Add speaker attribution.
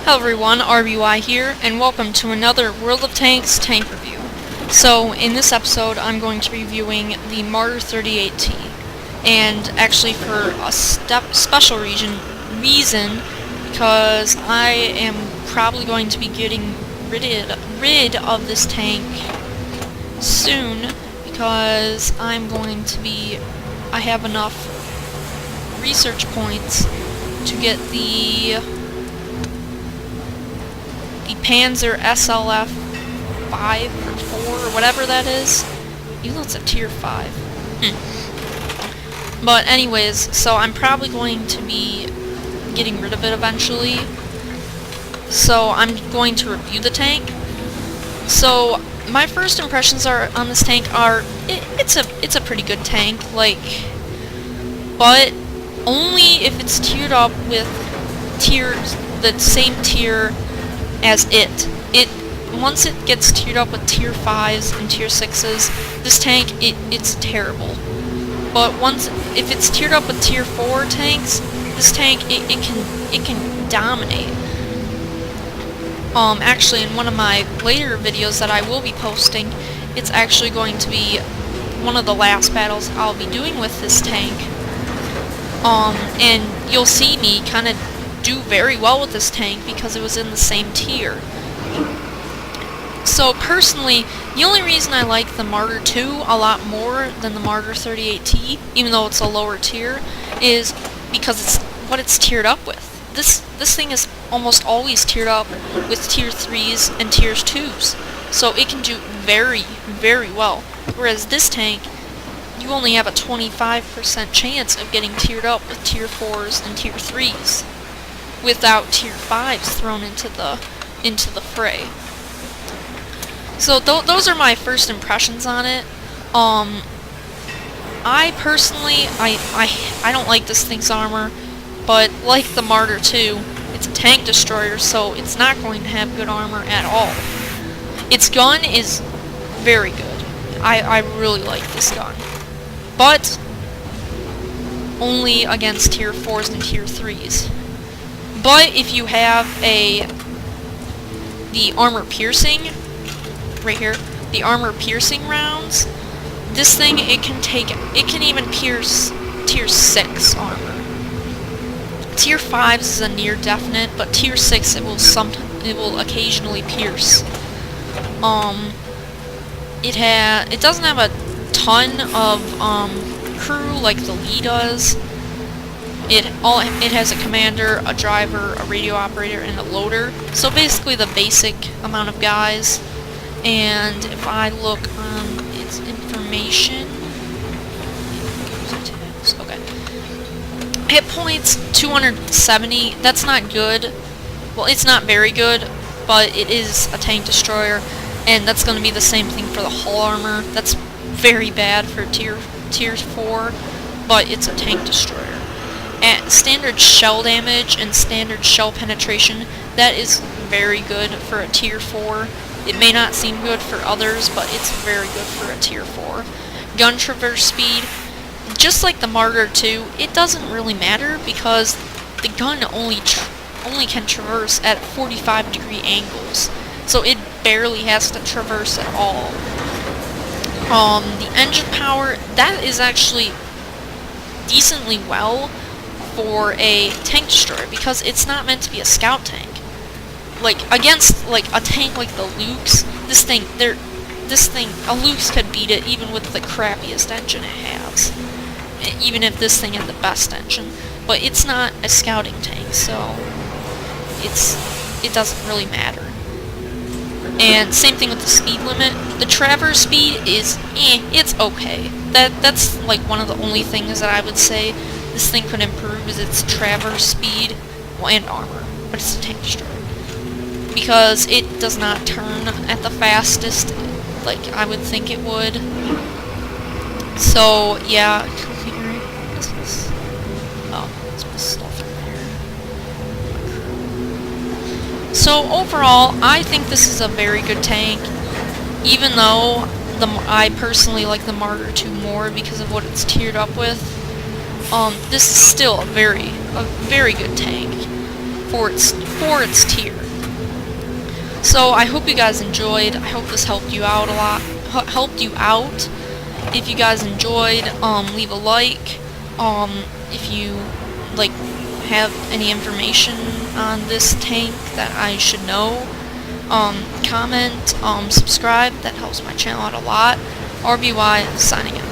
Speaker 1: Hello everyone, RBY here, and welcome to another World of Tanks tank review. So, in this episode, I'm going to be reviewing the Marder 38T, and actually for a special reason, because I am probably going to be getting rid of this tank soon, because I have enough research points to get the Panzer SLF 5 or 4 or whatever that is, even though it's a tier 5. But anyways, so I'm probably going to be getting rid of it eventually. So I'm going to review the tank. So my first impressions on this tank are it's a pretty good tank, but only if it's tiered up with the same tier as it. Once it gets tiered up with tier 5s and tier 6s, this tank, it's terrible. But if it's tiered up with tier 4 tanks, this tank, it can dominate. Actually, in one of my later videos that I will be posting, it's actually going to be one of the last battles I'll be doing with this tank. And you'll see me kind of do very well with this tank because it was in the same tier. So personally, the only reason I like the Marder 2 a lot more than the Marder 38T, even though it's a lower tier, is because it's what it's tiered up with. This thing is almost always tiered up with tier 3s and tier 2s, so it can do very, very well. Whereas this tank, you only have a 25% chance of getting tiered up with tier 4s and tier 3s. Without tier 5s thrown into the fray. So those are my first impressions on it. I personally, I don't like this thing's armor, but like the Marder 2, it's a tank destroyer, so it's not going to have good armor at all. Its gun is very good. I really like this gun, but only against tier 4s and tier 3s. But if you have the armor piercing, right here, the armor piercing rounds, this thing, it can even pierce tier 6 armor. Tier 5s is a near definite, but tier 6 it will occasionally pierce. It doesn't have a ton of crew like the Lee does. It has a commander, a driver, a radio operator, and a loader. So basically the basic amount of guys. And if I look on its information, okay, hit points 270. That's not good. Well, it's not very good, but it is a tank destroyer, and that's going to be the same thing for the hull armor. That's very bad for tier 4, but it's a tank destroyer. At standard shell damage and standard shell penetration, that is very good for a tier 4. It may not seem good for others, but it's very good for a tier 4. Gun traverse speed, just like the Marder 2, it doesn't really matter because the gun only can traverse at 45-degree angles, so it barely has to traverse at all. The engine power, that is actually decently well for a tank destroyer because it's not meant to be a scout tank. Like against a tank like the Lukes, a Lukes could beat it even with the crappiest engine it has. Even if this thing had the best engine, but it's not a scouting tank, so it doesn't really matter. And same thing with the speed limit. The traverse speed is it's okay. That's like one of the only things that I would say this thing could improve is its traverse speed and armor, but it's a tank destroyer. Because it does not turn at the fastest like I would think it would. So, yeah. What is this? Oh, it's my stuff in there. So, overall, I think this is a very good tank, even though I personally like the Marder 2 more because of what it's tiered up with. This is still a very good tank. for its tier. So I hope you guys enjoyed. I hope this helped you out a lot. Helped you out. If you guys enjoyed, leave a like. If you like have any information on this tank that I should know, comment, subscribe. That helps my channel out a lot. RBY signing out.